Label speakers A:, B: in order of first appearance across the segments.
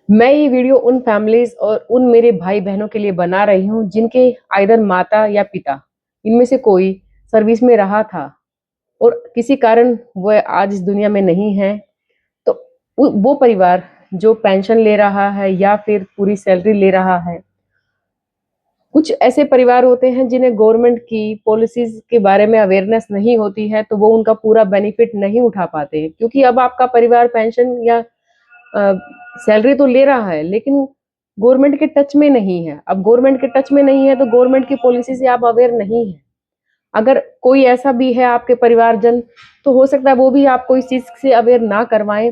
A: मैं ये वीडियो उन फैमिलीज़ और उन मेरे भाई-बहनों के लिए बना रही हूँ, जिनके आइदर माता या पिता, इनमें से कोई सर्विस में रहा था और किसी कारण वह आज इस दुनिया में नहीं है। तो वो परिवार जो पेंशन ले रहा है या फिर पूरी सैलरी ले रहा है। कुछ ऐसे परिवार होते हैं जिन्हें गवर्नमेंट की पॉलिसीज़ के बारे में अवेयरनेस नहीं होती है, तो वो उनका पूरा बेनिफिट नहीं उठा पाते हैं। क्योंकि अब आपका परिवार पेंशन या अ, सैलरी तो ले रहा है, लेकिन गवर्नमेंट के टच में नहीं है। अब गवर्नमेंट के टच में नहीं है, तो गवर्नमेंट की पॉलिसी से आप अवेयर नहीं हैं। अगर कोई ऐसा भी है आपके परिवारजन, तो हो सकता है वो भी आपको इस चीज़ से अवेयर ना करवाएँ।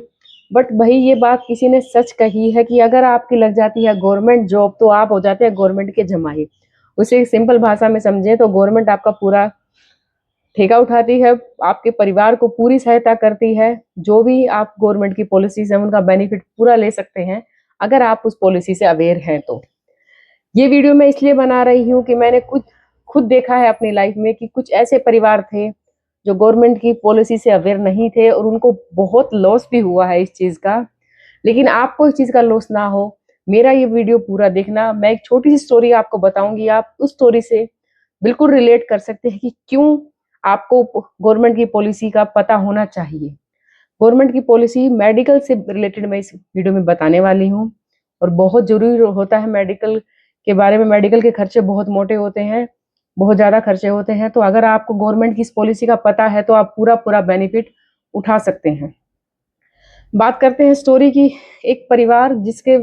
A: बट वही ये बात किसी ने सच कही है कि अगर आपकी लग जाती है गवर्नमेंट जॉब, तो आप हो जाते हैं गवर्नमेंट के जमाई। उसे सिंपल भाषा में समझें तो गवर्नमेंट आपका पूरा ठेका उठाती है, आपके परिवार को पूरी सहायता करती है। जो भी आप गवर्नमेंट की पॉलिसीज़ हैं, उनका बेनिफिट पूरा ले सकते हैं, अगर आप उस पॉलिसी से अवेयर हैं तो। ये वीडियो मैं इसलिए बना रही हूँ कि मैंने खुद देखा है अपनी लाइफ में कि कुछ ऐसे परिवार थे, जो गवर्नमेंट की पॉलिसी से अवेयर नहीं थे और उनको बहुत लॉस भी हुआ है इस चीज़ का। लेकिन आपको इस चीज़ का लॉस ना हो, मेरा ये वीडियो पूरा देखना। मैं एक छोटी-सी स्टोरी आपको बताऊँगी, आप उस स्टोरी से बिल्कुल रिलेट कर सकते हैं कि क्यों आपको गवर्नमेंट की पॉलिसी का पता होना चाहिए। गवर्नमेंट की पॉलिसी मेडिकल से रिलेटेड मैं इस वीडियो में बताने वाली हूँ और बहुत ज़रूरी होता है मेडिकल के बारे में। मेडिकल के खर्चे बहुत मोटे होते हैं, बहुत ज़्यादा खर्चे होते हैं। तो अगर आपको गवर्नमेंट की इस पॉलिसी का पता है, तो आप पूरा बेनिफिट उठा सकते हैं। बात करते हैं स्टोरी की। एक परिवार जिसके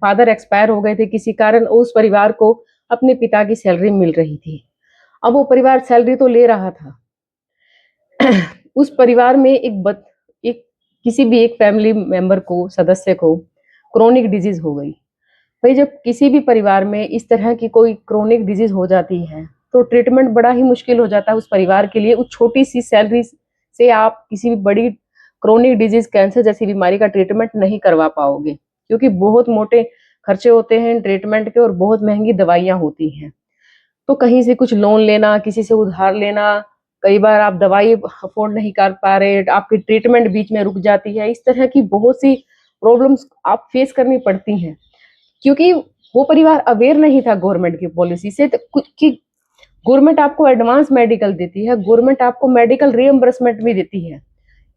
A: फादर एक्सपायर हो गए थे किसी कारण, उस परिवार को अपने पिता की सैलरी मिल रही थी। अब वो परिवार सैलरी तो ले रहा था। उस परिवार में एक किसी भी एक फैमिली मेंबर को, सदस्य को क्रोनिक डिजीज़ हो गई। भई जब किसी भी परिवार में इस तरह की कोई क्रोनिक डिजीज़ हो जाती है, तो ट्रीटमेंट बड़ा ही मुश्किल हो जाता है उस परिवार के लिए। उस छोटी-सी सैलरी से आप किसी भी बड़ी क्रोनिक डिजीज़, कैंसर जैसी बीमारी का ट्रीटमेंट नहीं करवा पाओगे, क्योंकि बहुत मोटे खर्चे होते हैं ट्रीटमेंट के और बहुत महँगी दवाइयाँ होती हैं। तो कहीं से कुछ लोन लेना, किसी से उधार लेना, कई बार आप दवाई अफ़ोर्ड नहीं कर पा रहे, आपकी ट्रीटमेंट बीच में रुक जाती है। इस तरह की बहुत सी प्रॉब्लम्स आप फेस करनी पड़ती हैं, क्योंकि वो परिवार अवेयर नहीं था गवर्नमेंट की पॉलिसी से। तो कुछ कि गवर्नमेंट आपको एडवांस मेडिकल देती है, गवर्नमेंट आपको मेडिकल रिइम्बर्समेंट भी देती है।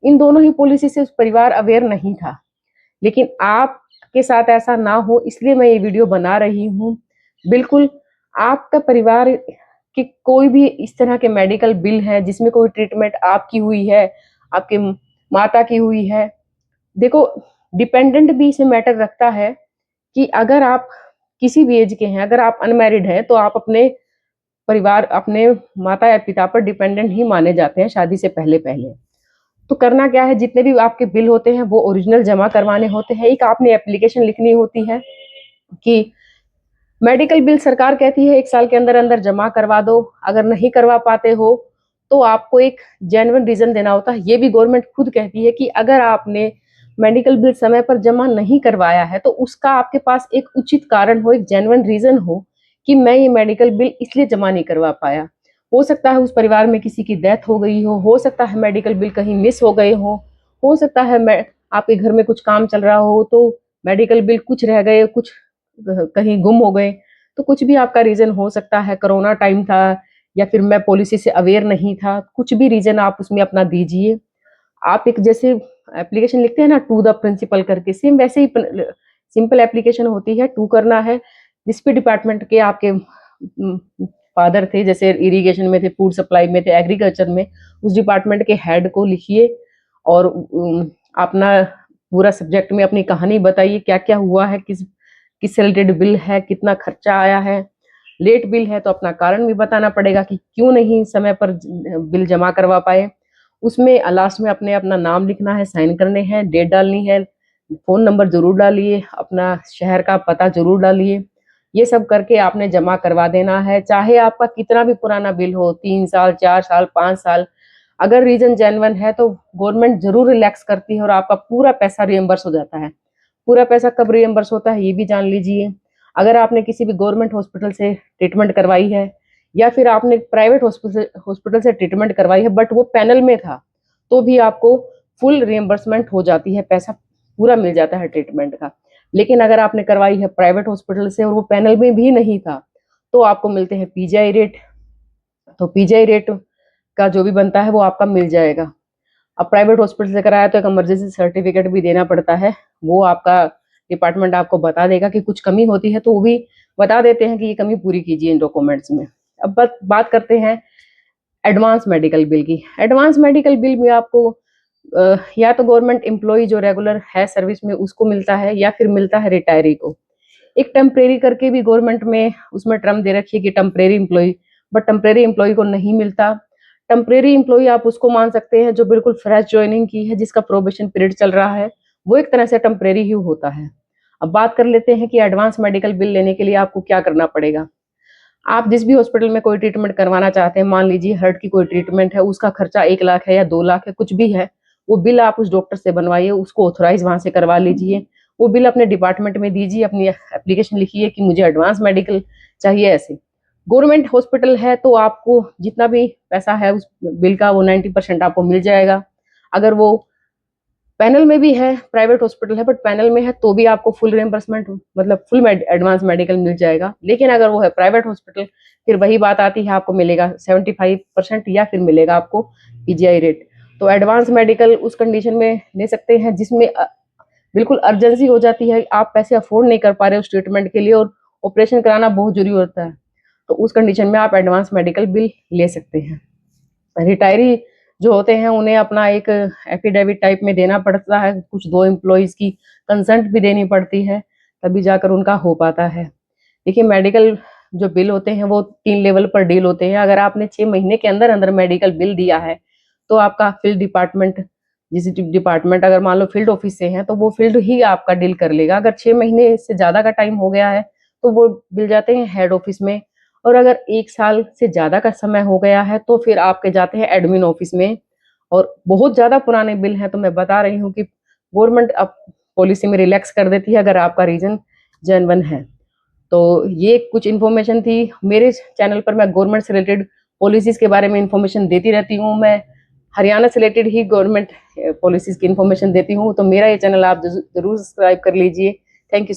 A: इन दोनों ही पॉलिसी से उस परिवार अवेयर नहीं था। लेकिन आपके साथ ऐसा ना हो, इसलिए मैं ये वीडियो बना रही हूँ। बिल्कुल, आपका परिवार के कोई भी इस तरह के मेडिकल बिल है जिसमें कोई ट्रीटमेंट आपकी हुई है, आपके माता की हुई है। देखो, डिपेंडेंट भी इसमें मैटर रखता है कि अगर आप किसी भी एज के हैं, अगर आप अनमैरिड हैं, तो आप अपने परिवार, अपने माता या पिता पर डिपेंडेंट ही माने जाते हैं शादी से पहले-पहले। तो करना क्या है, जितने भी आपके बिल होते हैं वो ओरिजिनल जमा करवाने होते हैं। एक आपने एप्लीकेशन लिखनी होती है कि मेडिकल बिल सरकार कहती है 1 साल के अंदर-अंदर जमा करवा दो। अगर नहीं करवा पाते हो, तो आपको एक जेन्युइन रीज़न देना होता है। ये भी गवर्नमेंट खुद कहती है कि अगर आपने मेडिकल बिल समय पर जमा नहीं करवाया है, तो उसका आपके पास एक उचित कारण हो, एक जेन्युइन रीज़न हो कि मैं ये मेडिकल बिल इसलिए जमा नहीं करवा पाया। हो सकता है उस परिवार में किसी की डेथ हो गई हो सकता है मेडिकल बिल कहीं मिस हो गए हो सकता है मैं आपके घर में कुछ काम चल रहा हो, तो मेडिकल बिल कुछ रह गए, कुछ कहीं गुम हो गए। तो कुछ भी आपका रीज़न हो सकता है, कोरोना टाइम था या फिर मैं पॉलिसी से अवेयर नहीं था, कुछ भी रीज़न आप उसमें अपना दीजिए। आप एक जैसे एप्लीकेशन लिखते हैं ना, टू द प्रिंसिपल करके, सेम वैसे ही सिंपल एप्लीकेशन होती है, टू करना है। जिस भी डिपार्टमेंट के आपके फादर थे, जैसे इरिगेशन में थे, फूड सप्लाई में थे, एग्रीकल्चर में, उस डिपार्टमेंट के हेड को लिखिए और अपना पूरा सब्जेक्ट में अपनी कहानी बताइए, क्या-क्या हुआ है, किससे रिलेटेड बिल है, कितना खर्चा आया है। लेट बिल है तो अपना कारण भी बताना पड़ेगा कि क्यों नहीं समय पर बिल जमा करवा पाए। उसमें लास्ट में अपने अपना नाम लिखना है, साइन करने हैं, डेट डालनी है, फ़ोन नंबर ज़रूर डालिए, अपना शहर का पता ज़रूर डालिए। ये सब करके आपने जमा करवा देना है, चाहे आपका कितना भी पुराना बिल हो, 3 साल, 4 साल, 5 साल। अगर रीज़न जेन्युइन है तो गवर्नमेंट ज़रूर रिलैक्स करती है और आपका पूरा पैसा रिइम्बर्स हो जाता है। पूरा पैसा कब रिइम्बर्स होता है ये भी जान लीजिए। अगर आपने किसी भी गवर्नमेंट हॉस्पिटल से ट्रीटमेंट करवाई है या फिर आपने प्राइवेट हॉस्पिटल से ट्रीटमेंट करवाई है बट वो पैनल में था, तो भी आपको फुल रिइम्बर्समेंट हो जाती है, पैसा पूरा मिल जाता है ट्रीटमेंट का। लेकिन अगर आपने करवाई है प्राइवेट हॉस्पिटल से और वो पैनल में भी नहीं था, तो आपको मिलते हैं पीजीआई रेट। तो पीजीआई रेट का जो भी बनता है वो आपका मिल जाएगा। अब प्राइवेट हॉस्पिटल से कराया तो एक इमरजेंसी सर्टिफिकेट भी देना पड़ता है, वो आपका डिपार्टमेंट आपको बता देगा कि कुछ कमी होती है, तो वो भी बता देते हैं कि ये कमी पूरी कीजिए इन डॉक्यूमेंट्स में। अब बात करते हैं एडवांस मेडिकल बिल की। एडवांस मेडिकल बिल में आपको या तो गवर्नमेंट एम्प्लॉय जो रेगुलर है सर्विस में उसको मिलता है, या फिर मिलता है रिटायरी को। एक टेम्परेरी करके भी गवर्नमेंट में उसमें टर्म दे रखी है कि temporary employ, but temporary employ को नहीं मिलता। टेम्परेरी एम्प्लॉय आप उसको मान सकते हैं जो बिल्कुल फ्रेश ज्वाइनिंग की है, जिसका प्रोबेशन पीरियड चल रहा है, वो एक तरह से टेम्परेरी ही होता है। अब बात कर लेते हैं कि एडवांस मेडिकल बिल लेने के लिए आपको क्या करना पड़ेगा। आप जिस भी हॉस्पिटल में कोई ट्रीटमेंट करवाना चाहते हैं, मान लीजिए हार्ट की कोई ट्रीटमेंट है, उसका खर्चा 1 लाख है या 2 लाख है, कुछ भी है, वो बिल आप उस डॉक्टर से बनवाइए, उसको ऑथराइज वहां से करवा लीजिए, वो बिल अपने डिपार्टमेंट में दीजिए, अपनी एप्लीकेशन लिखिए कि मुझे एडवांस मेडिकल चाहिए। ऐसे गवर्नमेंट हॉस्पिटल है तो आपको जितना भी पैसा है उस बिल का वो 90% आपको मिल जाएगा। अगर वो पैनल में भी है, प्राइवेट हॉस्पिटल है बट पैनल में है, तो भी आपको फुल रिएम्बर्समेंट मतलब फुल एडवांस मेडिकल मिल जाएगा। लेकिन अगर वो है प्राइवेट हॉस्पिटल, फिर वही बात आती है, आपको मिलेगा 75% या फिर मिलेगा आपको पीजीआई रेट। तो एडवांस मेडिकल उस कंडीशन में ले सकते हैं जिसमें बिल्कुल अर्जेंसी हो जाती है, आप पैसे अफोर्ड नहीं कर पा रहे उस ट्रीटमेंट के लिए और ऑपरेशन कराना बहुत जरूरी होता है, तो उस कंडीशन में आप एडवांस मेडिकल बिल ले सकते हैं। रिटायरी जो होते हैं उन्हें अपना एक एफिडेविट टाइप में देना पड़ता है, कुछ 2 एम्प्लॉइज की कंसेंट भी देनी पड़ती है, तभी जाकर उनका हो पाता है। देखिए मेडिकल जो बिल होते हैं वो 3 लेवल पर डील होते हैं। अगर आपने 6 महीने के अंदर अंदर मेडिकल बिल दिया है तो आपका फील्ड डिपार्टमेंट, जिस डिपार्टमेंट अगर मान लो फील्ड ऑफिस से हैं तो वो फील्ड ही आपका डील कर लेगा। अगर 6 महीने से ज़्यादा का टाइम हो गया है तो वो बिल जाते हैं हेड ऑफिस में, और अगर 1 साल से ज़्यादा का समय हो गया है तो फिर आपके जाते हैं एडमिन ऑफिस में। और बहुत ज़्यादा पुराने बिल हैं तो मैं बता रही हूँ कि गवर्नमेंट अब पॉलिसी में रिलैक्स कर देती है अगर आपका रीज़न जेन्युइन है। तो ये कुछ इन्फॉर्मेशन थी। मेरे चैनल पर मैं गवर्नमेंट से रिलेटेड पॉलिसीज़ के बारे में इन्फॉर्मेशन देती रहती हूँ। मैं हरियाणा से रिलेटेड ही गवर्नमेंट पॉलिसीज़ की इन्फॉर्मेशन देती हूँ, तो मेरा ये चैनल आप ज़रूर सब्सक्राइब कर लीजिए। Thank you.